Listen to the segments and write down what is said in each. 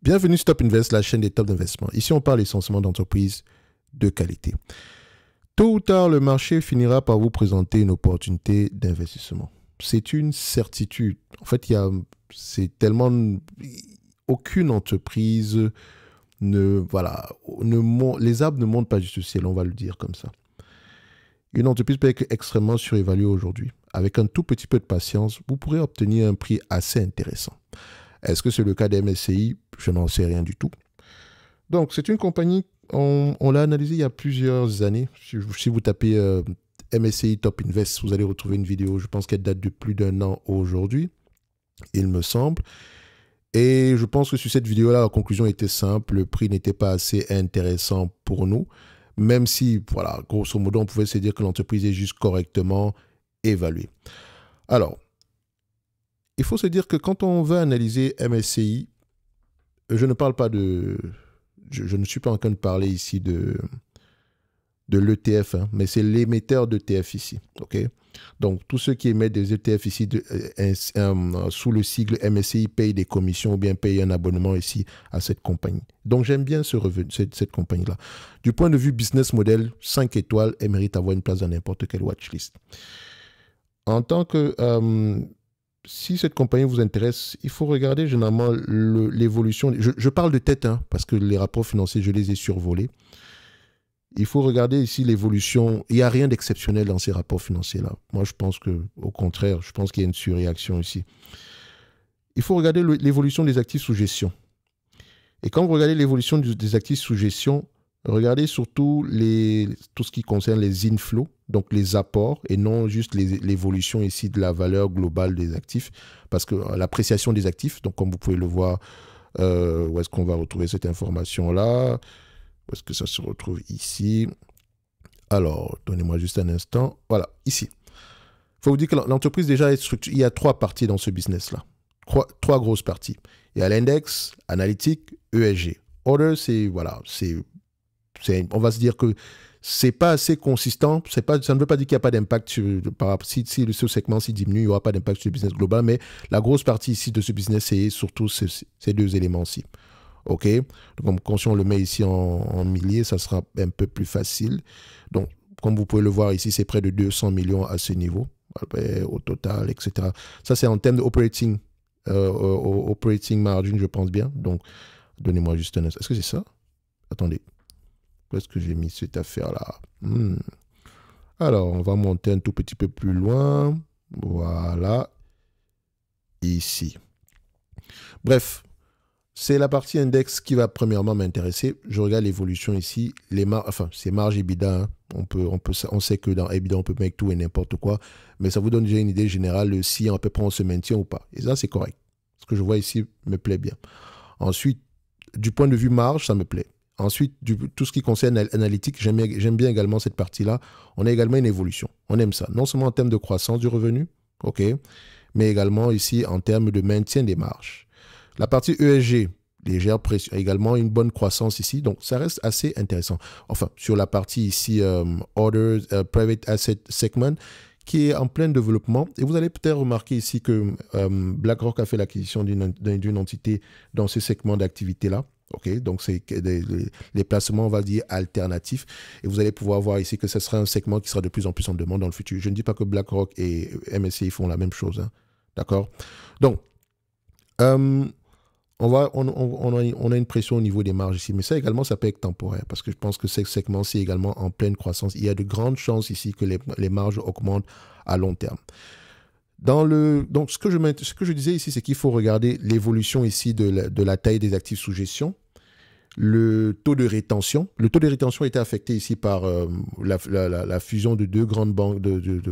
Bienvenue sur Top Invest, la chaîne des top d'investissement. Ici, on parle essentiellement d'entreprises de qualité. Tôt ou tard, le marché finira par vous présenter une opportunité d'investissement. C'est une certitude. En fait, c'est tellement... Aucune entreprise les arbres ne montent pas du ciel, on va le dire comme ça. Une entreprise peut être extrêmement surévaluée aujourd'hui. Avec un tout petit peu de patience, vous pourrez obtenir un prix assez intéressant. Est-ce que c'est le cas d'MSCI? Je n'en sais rien du tout. Donc, c'est une compagnie, on l'a analysée il y a plusieurs années. Si vous tapez MSCI Top Invest, vous allez retrouver une vidéo, je pense qu'elle date de plus d'un an aujourd'hui, il me semble. Et je pense que sur cette vidéo-là, la conclusion était simple, le prix n'était pas assez intéressant pour nous, même si, voilà, grosso modo, on pouvait se dire que l'entreprise est juste correctement évaluée. Alors, il faut se dire que quand on veut analyser MSCI, je ne parle pas de... Je ne suis pas en train de parler ici de l'ETF, hein, mais c'est l'émetteur d'ETF ici. Okay? Donc, tous ceux qui émettent des ETF ici sous le sigle MSCI payent des commissions ou bien payent un abonnement ici à cette compagnie. Donc, j'aime bien cette compagnie-là. Du point de vue business model, 5 étoiles, elle mérite d'avoir une place dans n'importe quelle watchlist. En tant que... si cette compagnie vous intéresse, il faut regarder généralement l'évolution. Je parle de tête, hein, parce que les rapports financiers, je les ai survolés. Il faut regarder ici l'évolution. Il n'y a rien d'exceptionnel dans ces rapports financiers-là. Moi, je pense qu'au contraire, je pense qu'il y a une surréaction ici. Il faut regarder l'évolution des actifs sous gestion. Et quand vous regardez l'évolution des actifs sous gestion, regardez surtout tout ce qui concerne les inflows, donc les apports, et non juste l'évolution ici de la valeur globale des actifs, parce que l'appréciation des actifs, donc comme vous pouvez le voir, où est-ce qu'on va retrouver cette information-là? Où est-ce que ça se retrouve ici? Alors, donnez-moi juste un instant. Voilà, ici. Il faut vous dire que l'entreprise déjà est structurée. Il y a 3 parties dans ce business-là. 3 grosses parties. Il y a l'index, analytique, ESG. Order, c'est, voilà, on va se dire que c'est pas assez consistant. Ça ne veut pas dire qu'il n'y a pas d'impact si ce segment-ci diminue, il n'y aura pas d'impact sur le business global, mais la grosse partie ici de ce business, c'est surtout ces 2 éléments-ci. OK? Donc, quand si on le met ici en milliers, ça sera un peu plus facile. Donc, comme vous pouvez le voir ici, c'est près de 200 millions à ce niveau, au total, etc. Ça, c'est en termes d'operating margin, je pense bien. Donc, donnez-moi juste un instant. Est-ce que c'est ça? Attendez. Où est-ce que j'ai mis cette affaire-là? Alors, on va monter un tout petit peu plus loin. Voilà. Ici. Bref. C'est la partie index qui va premièrement m'intéresser. Je regarde l'évolution ici. C'est marge EBITDA. Hein. On sait que dans EBITDA, on peut mettre tout et n'importe quoi. Mais ça vous donne déjà une idée générale si à peu près on se maintient ou pas. Et ça, c'est correct. Ce que je vois ici me plaît bien. Ensuite, du point de vue marge, ça me plaît. Ensuite, tout ce qui concerne l'analytique, j'aime bien également cette partie-là. On a également une évolution. On aime ça. Non seulement en termes de croissance du revenu, OK, mais également ici en termes de maintien des marges. La partie ESG, légère pression, également une bonne croissance ici. Donc, ça reste assez intéressant. Enfin, sur la partie ici, Orders, Private Asset Segment, qui est en plein développement. Et vous allez peut-être remarquer ici que BlackRock a fait l'acquisition d'une entité dans ce segment d'activité-là. Okay, donc, c'est les placements, on va dire, alternatifs. Et vous allez pouvoir voir ici que ce sera un segment qui sera de plus en plus en demande dans le futur. Je ne dis pas que BlackRock et MSCI font la même chose. Hein. D'accord? Donc, on a une pression au niveau des marges ici, mais ça également, ça peut être temporaire parce que je pense que ce segment-ci est également en pleine croissance. Il y a de grandes chances ici que les marges augmentent à long terme. Donc, ce que je disais ici, c'est qu'il faut regarder l'évolution ici de la taille des actifs sous gestion, le taux de rétention. Le taux de rétention a été affecté ici par la fusion de 2 grandes banques, de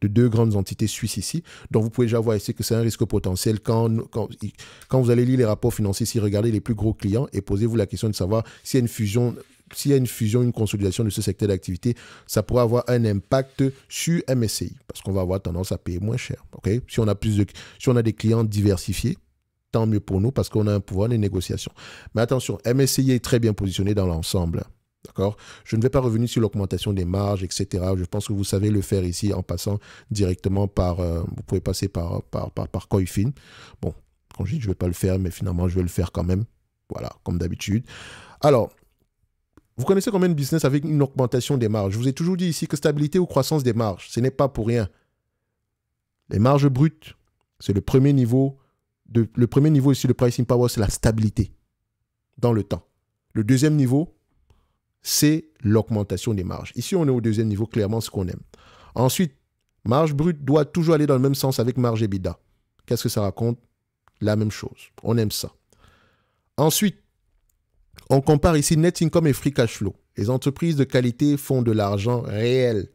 2 grandes entités suisses ici. Donc, vous pouvez déjà voir ici que c'est un risque potentiel. Quand vous allez lire les rapports financiers, si regardez les plus gros clients et posez-vous la question de savoir s'il y a une fusion, une consolidation de ce secteur d'activité, ça pourrait avoir un impact sur MSCI parce qu'on va avoir tendance à payer moins cher. Okay? Si on a des clients diversifiés, tant mieux pour nous parce qu'on a un pouvoir de négociation. Mais attention, MSCI est très bien positionné dans l'ensemble. D'accord? Je ne vais pas revenir sur l'augmentation des marges, etc. Je pense que vous savez le faire ici en passant directement par... vous pouvez passer par Coifin. Bon, quand je dis je ne vais pas le faire, mais finalement, je vais le faire quand même. Voilà, comme d'habitude. Alors, vous connaissez combien de business avec une augmentation des marges? Je vous ai toujours dit ici que stabilité ou croissance des marges, ce n'est pas pour rien. Les marges brutes, c'est le premier niveau. Le premier niveau ici, le pricing power, c'est la stabilité dans le temps. Le deuxième niveau, c'est l'augmentation des marges. Ici, on est au deuxième niveau, clairement, ce qu'on aime. Ensuite, marge brute doit toujours aller dans le même sens avec marge EBITDA. Qu'est-ce que ça raconte? La même chose. On aime ça. Ensuite, on compare ici net income et free cash flow. Les entreprises de qualité font de l'argent réel,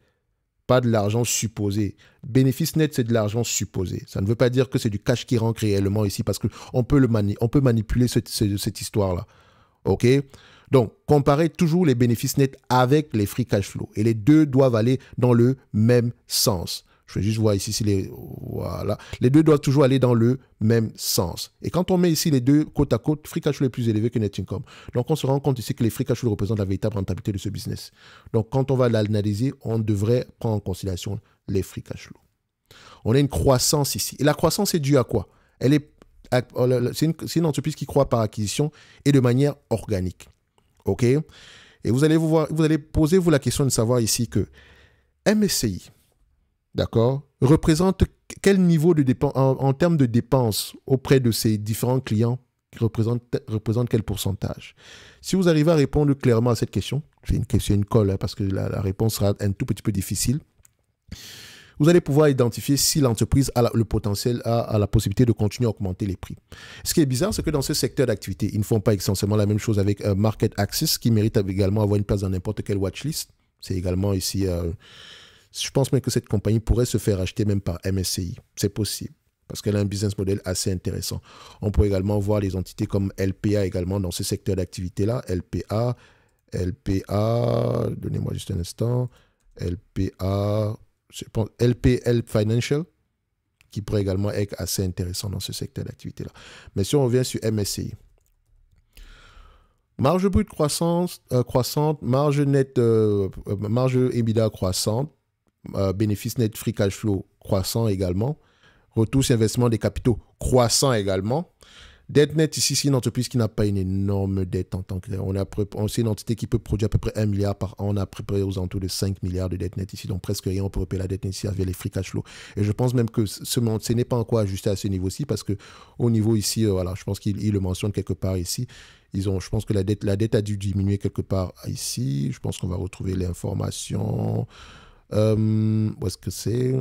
pas de l'argent supposé. Bénéfice net, c'est de l'argent supposé. Ça ne veut pas dire que c'est du cash qui rentre réellement ici parce qu'on peut manipuler cette histoire-là. OK? Donc, comparez toujours les bénéfices nets avec les free cash flow. Et les deux doivent aller dans le même sens. Je vais juste voir ici si voilà. Les deux doivent toujours aller dans le même sens. Et quand on met ici les deux côte à côte, free cash flow est plus élevé que net income. Donc, on se rend compte ici que les free cash flow représentent la véritable rentabilité de ce business. Donc, quand on va l'analyser, on devrait prendre en considération les free cash flow. On a une croissance ici. Et la croissance est due à quoi? C'est une entreprise qui croît par acquisition et de manière organique. OK? Et vous allez poser la question de savoir ici que MSCI, d'accord, représente quel niveau de dépenses, en termes de dépenses auprès de ses différents clients, représente quel pourcentage? Si vous arrivez à répondre clairement à cette question, c'est une colle hein, parce que la réponse sera un tout petit peu difficile, vous allez pouvoir identifier si l'entreprise a le potentiel, a la possibilité de continuer à augmenter les prix. Ce qui est bizarre, c'est que dans ce secteur d'activité, ils ne font pas essentiellement la même chose avec Market Access, qui mérite également avoir une place dans n'importe quelle watchlist. C'est également ici, je pense même que cette compagnie pourrait se faire acheter même par MSCI. C'est possible, parce qu'elle a un business model assez intéressant. On peut également voir les entités comme LPA également dans ce secteur d'activité-là. LPA, donnez-moi juste un instant, LPA... Je pense LPL Financial, qui pourrait également être assez intéressant dans ce secteur d'activité-là. Mais si on revient sur MSCI, marge brute croissante, marge nette, marge EBITDA croissante, bénéfice net free cash flow croissant également, retour sur investissement des capitaux croissant également. Dette nette, ici, c'est une entreprise qui n'a pas une énorme dette en tant que tel. C'est une entité qui peut produire à peu près 1 milliard par an. On a à peu près aux alentours de 5 milliards de dette nette ici. Donc, presque rien. On peut repayer la dette nette ici avec les free cash flow. Et je pense même que ce n'est pas encore ajusté à ce niveau-ci parce qu'au niveau ici, voilà, je pense qu'il le mentionne quelque part ici. Je pense que la dette a dû diminuer quelque part ici. Je pense qu'on va retrouver l'information. Où est-ce que c'est?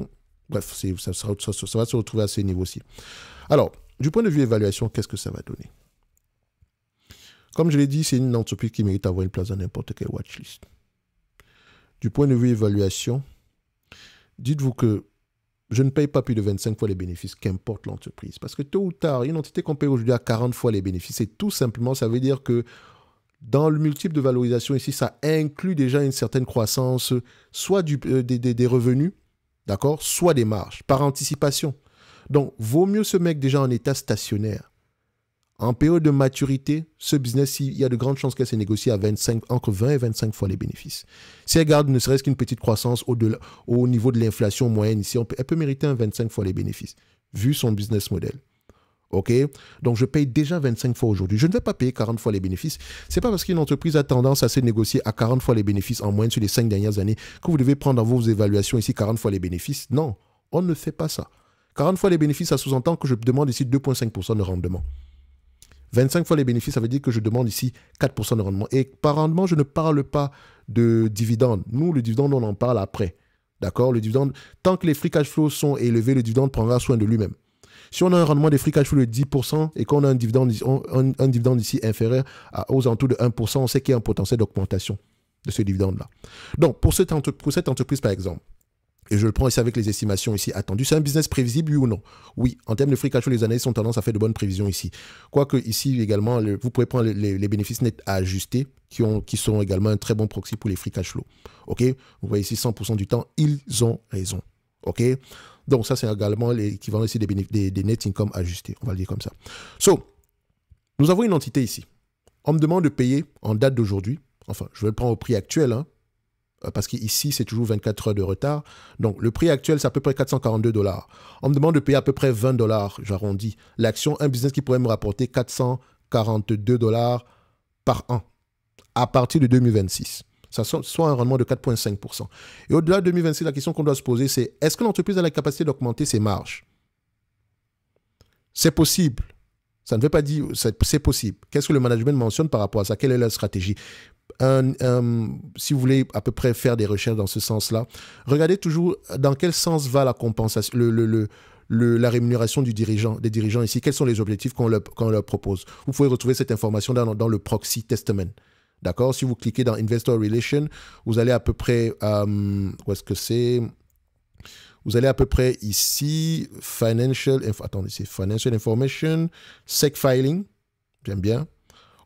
Bref, ça va se retrouver à ce niveau-ci. Alors, du point de vue évaluation, qu'est-ce que ça va donner? Comme je l'ai dit, c'est une entreprise qui mérite d'avoir une place dans n'importe quelle watchlist. Du point de vue évaluation, dites-vous que je ne paye pas plus de 25 fois les bénéfices, qu'importe l'entreprise. Parce que tôt ou tard, une entité qu'on paye aujourd'hui à 40 fois les bénéfices, et tout simplement, ça veut dire que dans le multiple de valorisation ici, ça inclut déjà une certaine croissance, soit des revenus, d'accord, soit des marges, par anticipation. Donc, vaut mieux se mettre déjà en état stationnaire. En période de maturité, ce business, il y a de grandes chances qu'elle se négocie à entre 20 et 25 fois les bénéfices. Si elle garde ne serait-ce qu'une petite croissance au niveau de l'inflation moyenne ici, elle peut mériter un 25 fois les bénéfices, vu son business model. OK? Donc, je paye déjà 25 fois aujourd'hui. Je ne vais pas payer 40 fois les bénéfices. Ce n'est pas parce qu'une entreprise a tendance à se négocier à 40 fois les bénéfices en moyenne sur les 5 dernières années que vous devez prendre dans vos évaluations ici 40 fois les bénéfices. Non, on ne fait pas ça. 40 fois les bénéfices, ça sous-entend que je demande ici 2,5% de rendement. 25 fois les bénéfices, ça veut dire que je demande ici 4% de rendement. Et par rendement, je ne parle pas de dividende. Nous, le dividende, on en parle après. D'accord? Le dividende, tant que les free cash flows sont élevés, le dividende prendra soin de lui-même. Si on a un rendement des free cash flows de 10% et qu'on a un dividende ici inférieur aux alentours de 1%, on sait qu'il y a un potentiel d'augmentation de ce dividende-là. Donc, pour cette entreprise, par exemple, et je le prends ici avec les estimations ici attendues. C'est un business prévisible, oui ou non? Oui, en termes de free cash flow, les analystes ont tendance à faire de bonnes prévisions ici. Quoique ici également, vous pouvez prendre les bénéfices nets à ajuster qui seront également un très bon proxy pour les free cash flow. OK? Vous voyez ici, 100% du temps, ils ont raison. OK? Donc ça, c'est également l'équivalent ici des net income ajustés. On va le dire comme ça. So, nous avons une entité ici. On me demande de payer en date d'aujourd'hui. Enfin, je vais le prendre au prix actuel, hein. Parce qu'ici, c'est toujours 24 heures de retard. Donc, le prix actuel, c'est à peu près 442 $. On me demande de payer à peu près 20 $, j'arrondis. L'action, un business qui pourrait me rapporter 400 42 dollars par an à partir de 2026. Ça soit un rendement de 4,5%. Et au-delà de 2026, la question qu'on doit se poser, c'est est-ce que l'entreprise a la capacité d'augmenter ses marges? C'est possible. Ça ne veut pas dire c'est possible. Qu'est-ce que le management mentionne par rapport à ça? Quelle est leur stratégie? Si vous voulez à peu près faire des recherches dans ce sens-là, regardez toujours dans quel sens va la compensation, la rémunération des dirigeants ici. Quels sont les objectifs qu'on leur propose? Vous pouvez retrouver cette information dans le Proxy Testament. D'accord? Si vous cliquez dans Investor Relations, vous allez à peu près... où est-ce que c'est? Vous allez à peu près ici, Financial Information, SEC Filing, j'aime bien.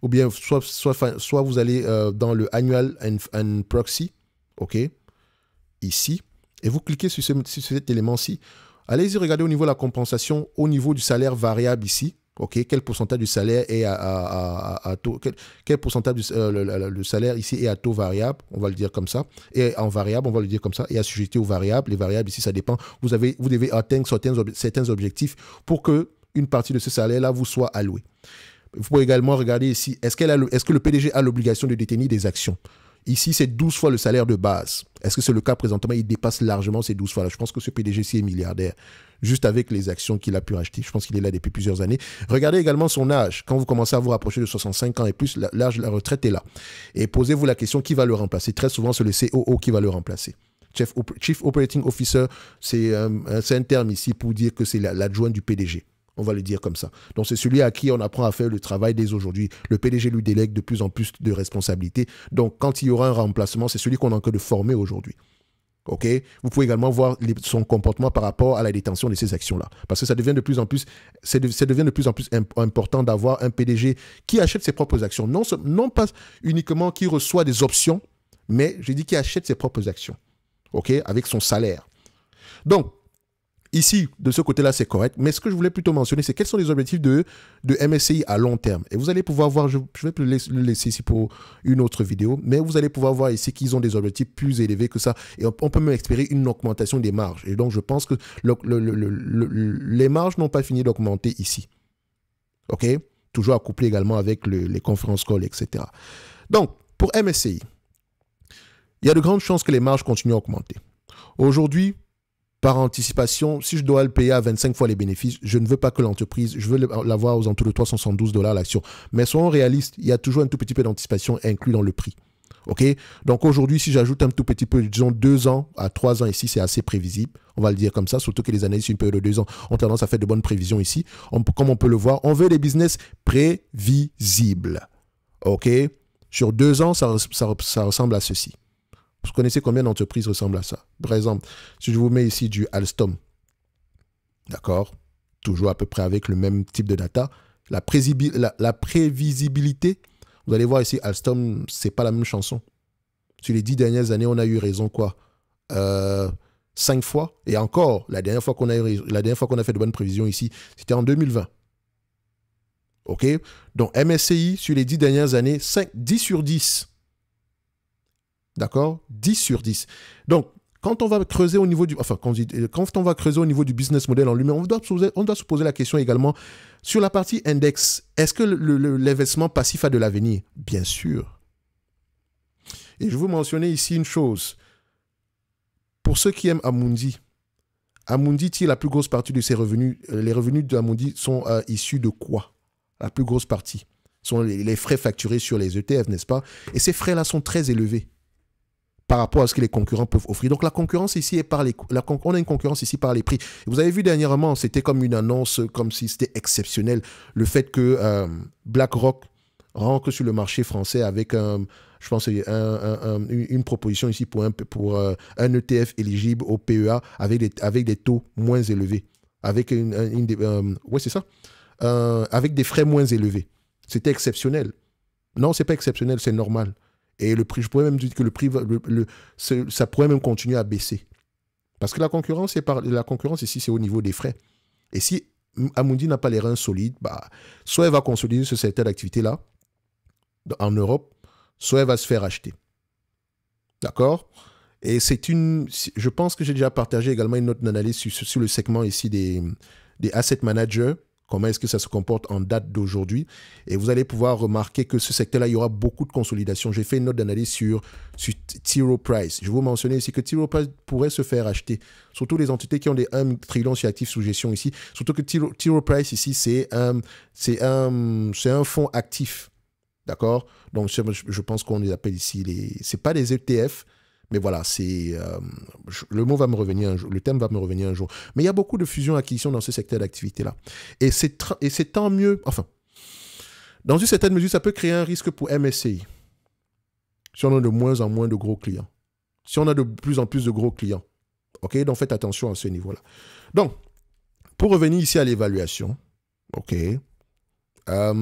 Ou bien, soit vous allez dans le Annual and Proxy, OK, ici, et vous cliquez sur cet élément-ci. Allez-y regarder au niveau de la compensation, au niveau du salaire variable ici, OK, quel pourcentage du salaire est à taux, quel pourcentage le salaire ici est à taux variable, on va le dire comme ça, et en variable, on va le dire comme ça, et assujetti aux variables. Les variables ici, ça dépend. Vous devez atteindre certains objectifs pour qu'une partie de ce salaire-là vous soit allouée. Vous pouvez également regarder ici, est-ce que le PDG a l'obligation de détenir des actions? Ici, c'est 12 fois le salaire de base. Est-ce que c'est le cas présentement? Il dépasse largement ces 12 fois-là. Je pense que ce PDG-ci est milliardaire, juste avec les actions qu'il a pu racheter. Je pense qu'il est là depuis plusieurs années. Regardez également son âge. Quand vous commencez à vous rapprocher de 65 ans et plus, l'âge de la retraite est là. Et posez-vous la question, qui va le remplacer? Très souvent, c'est le COO qui va le remplacer. Chief Operating Officer, c'est un terme ici pour dire que c'est l'adjoint du PDG. On va le dire comme ça. Donc, c'est celui à qui on apprend à faire le travail dès aujourd'hui. Le PDG lui délègue de plus en plus de responsabilités. Donc, quand il y aura un remplacement, c'est celui qu'on est en train de former aujourd'hui. OK? Vous pouvez également voir son comportement par rapport à la détention de ces actions-là. Parce que ça devient de plus en plus, important d'avoir un PDG qui achète ses propres actions. Non pas uniquement qui reçoit des options, mais je dis qui achète ses propres actions. OK? Avec son salaire. Donc, ici, de ce côté-là, c'est correct. Mais ce que je voulais plutôt mentionner, c'est quels sont les objectifs de MSCI à long terme. Et vous allez pouvoir voir, je vais le laisser ici pour une autre vidéo, mais vous allez pouvoir voir ici qu'ils ont des objectifs plus élevés que ça. Et on peut même espérer une augmentation des marges. Et donc, je pense que les marges n'ont pas fini d'augmenter ici. OK? Toujours accouplé également avec les conférences calls, etc. Donc, pour MSCI, il y a de grandes chances que les marges continuent à augmenter. Aujourd'hui, par anticipation, si je dois le payer à 25 fois les bénéfices, je ne veux pas que l'entreprise, je veux l'avoir aux alentours de 372 $ l'action. Mais soyons réalistes, il y a toujours un tout petit peu d'anticipation inclus dans le prix. OK? Donc aujourd'hui, si j'ajoute un tout petit peu, disons 2 ans à 3 ans ici, c'est assez prévisible. On va le dire comme ça, surtout que les analystes sur une période de 2 ans ont tendance à faire de bonnes prévisions ici. Comme on peut le voir, on veut des business prévisibles. OK? Sur 2 ans, ça ressemble à ceci. Vous connaissez combien d'entreprises ressemblent à ça? Par exemple, si je vous mets ici du Alstom, d'accord? Toujours à peu près avec le même type de data. La prévisibilité, vous allez voir ici, Alstom, c'est pas la même chanson. Sur les 10 dernières années, on a eu raison quoi? 5 fois. Et encore, la dernière fois qu'on a fait de bonnes prévisions ici, c'était en 2020. OK? Donc, MSCI, sur les 10 dernières années, 10 sur 10. D'accord? 10 sur 10. Donc, quand on va creuser au niveau du... Enfin, quand on va creuser au niveau du business model en lui-même, on doit se poser la question également sur la partie index. Est-ce que l'investissement passif a de l'avenir? Bien sûr. Et je vais vous mentionner ici une chose. Pour ceux qui aiment Amundi tire la plus grosse partie de ses revenus. Les revenus d'Amundi sont issus de quoi? La plus grosse partie sont les frais facturés sur les ETF, n'est-ce pas? Et ces frais-là sont très élevés par rapport à ce que les concurrents peuvent offrir. Donc la concurrence ici est par on a une concurrence ici par les prix. Et vous avez vu dernièrement, c'était comme une annonce, comme si c'était exceptionnel, le fait que BlackRock rentre sur le marché français avec je pense une proposition ici pour un ETF éligible au PEA avec des taux moins élevés, avec ouais, c'est ça, avec des frais moins élevés. C'était exceptionnel. Non, c'est pas exceptionnel, c'est normal. Et le prix, je pourrais même dire que le prix, ça pourrait même continuer à baisser. Parce que la concurrence ici, c'est au niveau des frais. Et si Amundi n'a pas les reins solides, soit elle va consolider ce secteur d'activité-là en Europe, soit elle va se faire acheter. D'accord? Et je pense que j'ai déjà partagé également une autre analyse sur le segment ici des asset managers comment est-ce que ça se comporte en date d'aujourd'hui. Et vous allez pouvoir remarquer que ce secteur-là, il y aura beaucoup de consolidation. J'ai fait une note d'analyse sur T. Rowe Price. Je vais vous mentionner ici que T. Rowe Price pourrait se faire acheter. Surtout les entités qui ont des 1 trillion sur actifs sous gestion ici. Surtout que T. Rowe Price ici, c'est un fonds actif. D'accord? Donc, je pense qu'on les appelle ici c'est pas des ETF. Mais voilà, le mot va me revenir un jour, le thème va me revenir un jour. Mais il y a beaucoup de fusions-acquisitions dans ce secteur d'activité-là. Et c'est tant mieux, enfin, dans une certaine mesure, ça peut créer un risque pour MSCI. Si on a de moins en moins de gros clients. Si on a de plus en plus de gros clients. OK? Donc, faites attention à ce niveau-là. Donc, pour revenir ici à l'évaluation, OK, à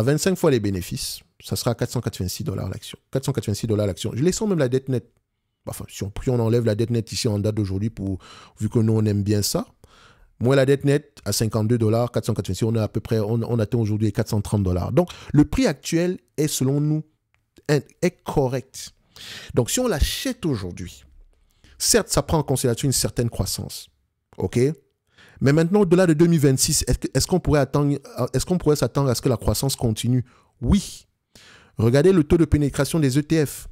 25 fois les bénéfices, ça sera $486 l'action. $486 l'action. Je laisse même la dette nette. Enfin, si on enlève la dette nette ici en date d'aujourd'hui, vu que nous, on aime bien ça, moins la dette nette à $52, 486, on est à peu près, on atteint aujourd'hui $430. Donc, le prix actuel est, selon nous, est correct. Donc, si on l'achète aujourd'hui, certes, ça prend en considération une certaine croissance. OK? Mais maintenant, au-delà de 2026, est-ce qu'on pourrait s'attendre à ce que la croissance continue? Oui. Regardez le taux de pénétration des ETF.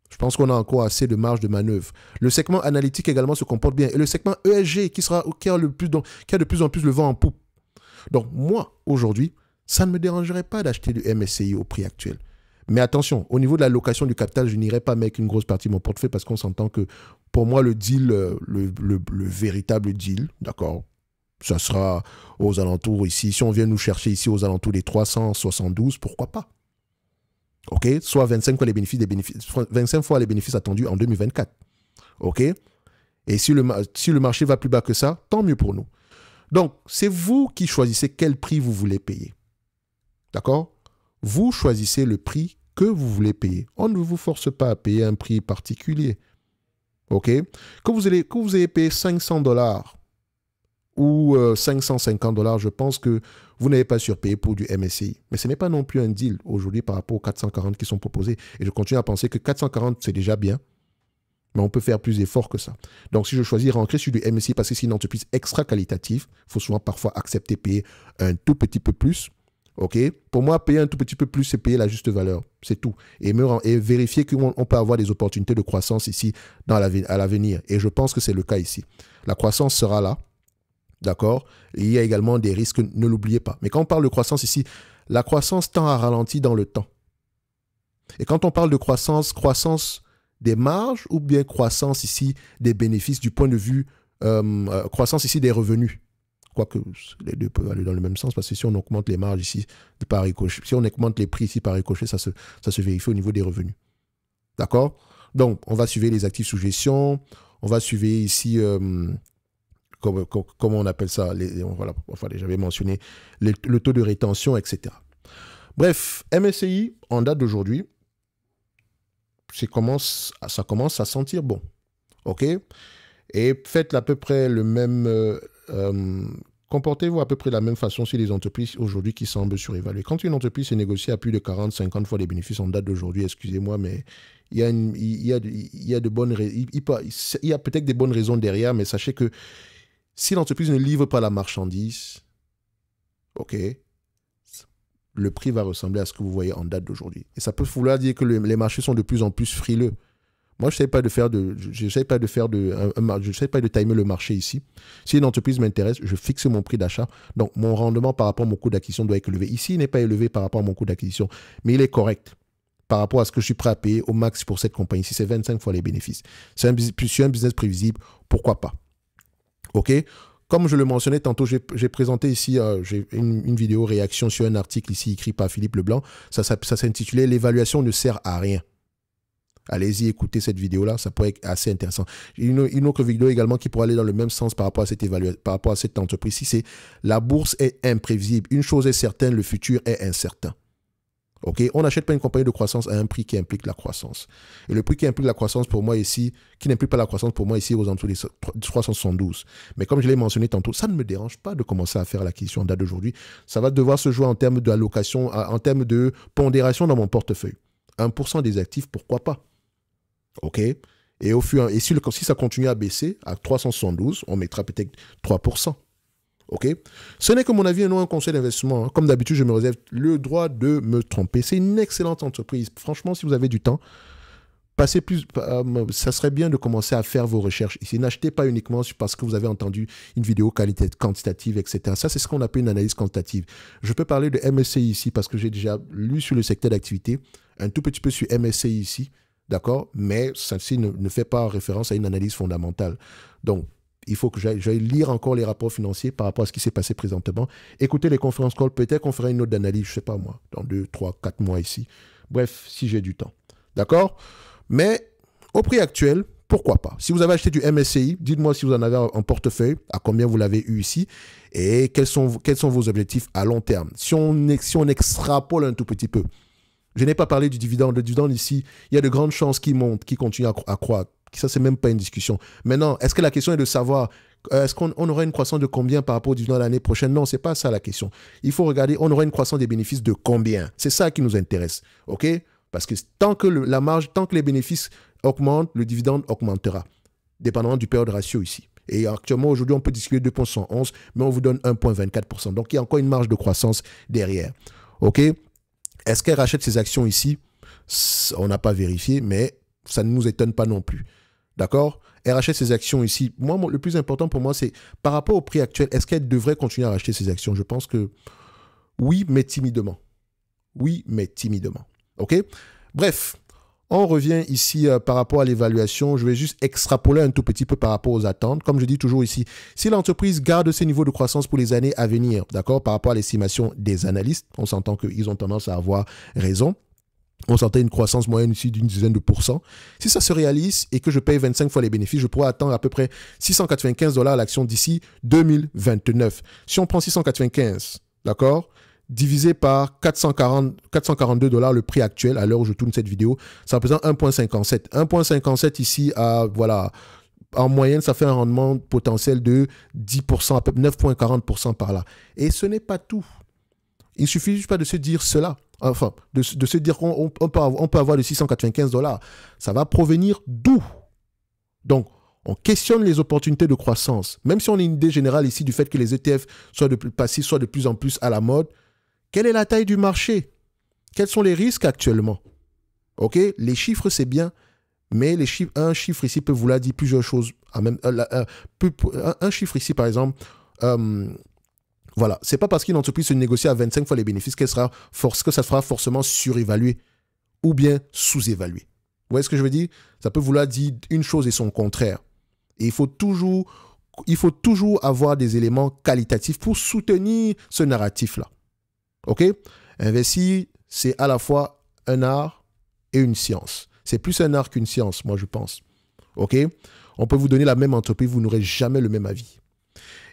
Je pense qu'on a encore assez de marge de manœuvre. Le segment analytique également se comporte bien. Et le segment ESG qui a de plus en plus le vent en poupe. Donc moi, aujourd'hui, ça ne me dérangerait pas d'acheter du MSCI au prix actuel. Mais attention, au niveau de la location du capital, je n'irai pas mettre une grosse partie de mon portefeuille parce qu'on s'entend que pour moi, le deal, le véritable deal, d'accord, ça sera aux alentours ici. Si on vient nous chercher ici aux alentours des 372, pourquoi pas? OK? Soit 25 fois les bénéfices attendus en 2024. OK? Et si le marché va plus bas que ça, tant mieux pour nous. Donc, c'est vous qui choisissez quel prix vous voulez payer. D'accord? Vous choisissez le prix que vous voulez payer. On ne vous force pas à payer un prix particulier. OK? Que vous ayez payé $500 ou $550, je pense que vous n'avez pas surpayé pour du MSCI. Mais ce n'est pas non plus un deal aujourd'hui par rapport aux 440 qui sont proposés. Et je continue à penser que 440, c'est déjà bien. Mais on peut faire plus d'efforts que ça. Donc, si je choisis rentrer sur du MSCI parce que c'est une entreprise extra qualitative, il faut souvent parfois accepter de payer un tout petit peu plus. OK? Pour moi, payer un tout petit peu plus, c'est payer la juste valeur. C'est tout. Et vérifier qu'on peut avoir des opportunités de croissance ici à l'avenir. Et je pense que c'est le cas ici. La croissance sera là. D'accord? Il y a également des risques, ne l'oubliez pas. Mais quand on parle de croissance ici, la croissance tend à ralentir dans le temps. Et quand on parle de croissance des marges ou bien croissance ici des bénéfices du point de vue, croissance ici des revenus. Quoique les deux peuvent aller dans le même sens parce que si on augmente les marges ici par ricochet, si on augmente les prix ici par ricochet, ça se vérifie au niveau des revenus. D'accord? Donc, on va suivre les actifs sous gestion, on va suivre ici... comment on appelle ça, voilà, enfin, j'avais mentionné le taux de rétention, etc. Bref, MSCI, en date d'aujourd'hui, ça commence à sentir bon. OK? Et faites à peu près le même... comportez-vous à peu près de la même façon sur les entreprises aujourd'hui qui semblent surévaluées. Quand une entreprise est négociée à plus de 40, 50 fois les bénéfices en date d'aujourd'hui, excusez-moi, mais il y a peut-être des bonnes raisons derrière, mais sachez que si l'entreprise ne livre pas la marchandise, OK, le prix va ressembler à ce que vous voyez en date d'aujourd'hui. Et ça peut vouloir dire que les marchés sont de plus en plus frileux. Moi, je n'essaie pas de timer le marché ici. Si une entreprise m'intéresse, je fixe mon prix d'achat. Donc, mon rendement par rapport à mon coût d'acquisition doit être élevé. Ici, il n'est pas élevé par rapport à mon coût d'acquisition, mais il est correct par rapport à ce que je suis prêt à payer au max pour cette compagnie. Si c'est 25 fois les bénéfices. C'est un business prévisible, pourquoi pas? OK? Comme je le mentionnais tantôt, j'ai présenté ici une vidéo réaction sur un article ici écrit par Philippe Leblanc. Ça s'intitulait « L'évaluation ne sert à rien ». Allez-y, écoutez cette vidéo-là, ça pourrait être assez intéressant. Une autre vidéo également qui pourrait aller dans le même sens par rapport à cette entreprise-ci, c'est « La bourse est imprévisible. Une chose est certaine, le futur est incertain ». Okay? On n'achète pas une compagnie de croissance à un prix qui implique la croissance. Et le prix qui implique la croissance pour moi ici, qui n'implique pas la croissance pour moi ici aux alentours des 372. Mais comme je l'ai mentionné tantôt, ça ne me dérange pas de commencer à faire l'acquisition en date d'aujourd'hui. Ça va devoir se jouer en termes d'allocation, en termes de pondération dans mon portefeuille. 1% des actifs, pourquoi pas? OK? Et si ça continue à baisser à 372, on mettra peut-être 3%. OK? Ce n'est que mon avis et non un conseil d'investissement. Hein. Comme d'habitude, je me réserve le droit de me tromper. C'est une excellente entreprise. Franchement, si vous avez du temps, passez plus, ça serait bien de commencer à faire vos recherches ici. N'achetez pas uniquement parce que vous avez entendu une vidéo quantitative, etc. Ça, c'est ce qu'on appelle une analyse quantitative. Je peux parler de MSCI ici parce que j'ai déjà lu sur le secteur d'activité, un tout petit peu sur MSCI ici, d'accord? Mais celle-ci ne fait pas référence à une analyse fondamentale. Donc, il faut que j'aille lire encore les rapports financiers par rapport à ce qui s'est passé présentement. Écoutez les conférences calls, peut-être qu'on fera une autre analyse, je ne sais pas moi, dans 2, 3, 4 mois ici. Bref, si j'ai du temps. D'accord? Mais au prix actuel, pourquoi pas? Si vous avez acheté du MSCI, dites-moi si vous en avez en portefeuille, à combien vous l'avez eu ici, et quels sont vos objectifs à long terme. Si on extrapole un tout petit peu, je n'ai pas parlé du dividende. Le dividende ici, il y a de grandes chances qu'il monte, qu'il continue à croître. Ça, c'est même pas une discussion. Maintenant, est-ce que la question est de savoir, est-ce qu'on aura une croissance de combien par rapport au dividende l'année prochaine? Non, c'est pas ça la question. Il faut regarder, on aura une croissance des bénéfices de combien? C'est ça qui nous intéresse. OK? Parce que tant que la marge, tant que les bénéfices augmentent, le dividende augmentera, dépendamment du période ratio ici. Et actuellement, aujourd'hui, on peut discuter de 2,111, mais on vous donne 1,24%. Donc, il y a encore une marge de croissance derrière. OK? Est-ce qu'elle rachète ses actions ici? On n'a pas vérifié, mais ça ne nous étonne pas non plus. D'accord? Elle rachète ses actions ici. Moi, le plus important pour moi, c'est par rapport au prix actuel, est-ce qu'elle devrait continuer à racheter ses actions? Je pense que oui, mais timidement. Oui, mais timidement. OK? Bref, on revient ici par rapport à l'évaluation. Je vais juste extrapoler un tout petit peu par rapport aux attentes. Comme je dis toujours ici, si l'entreprise garde ses niveaux de croissance pour les années à venir, d'accord, par rapport à l'estimation des analystes, on s'entend qu'ils ont tendance à avoir raison. On s'entend une croissance moyenne ici d'une dizaine de pourcents. Si ça se réalise et que je paye 25 fois les bénéfices, je pourrais attendre à peu près 695 $ à l'action d'ici 2029. Si on prend 695, d'accord, divisé par 442 $ le prix actuel à l'heure où je tourne cette vidéo, ça représente 1,57. 1,57 ici, voilà, en moyenne, ça fait un rendement potentiel de 10%, à peu près 9,40% par là. Et ce n'est pas tout. Il ne suffit juste pas de se dire cela. Enfin, de se dire qu'on peut avoir de 695 $. Ça va provenir d'où? Donc, on questionne les opportunités de croissance. Même si on a une idée générale ici du fait que les ETF soient de plus en plus à la mode, quelle est la taille du marché? Quels sont les risques actuellement? OK? Les chiffres, c'est bien, mais un chiffre ici peut vouloir dire plusieurs choses. Un chiffre ici, par exemple, voilà, c'est pas parce qu'une entreprise se négocie à 25 fois les bénéfices que ça sera forcément surévalué ou bien sous-évalué. Vous voyez ce que je veux dire? Ça peut vouloir dire une chose et son contraire. Et il faut toujours avoir des éléments qualitatifs pour soutenir ce narratif-là. OK? Investir, c'est à la fois un art et une science. C'est plus un art qu'une science, moi je pense. OK? On peut vous donner la même entreprise, vous n'aurez jamais le même avis.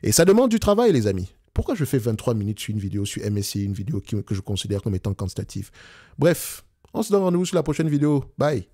Et ça demande du travail, les amis. Pourquoi je fais 23 minutes sur une vidéo sur MSCI, une vidéo que je considère comme étant quantitative? Bref, on se donne rendez-vous sur la prochaine vidéo. Bye!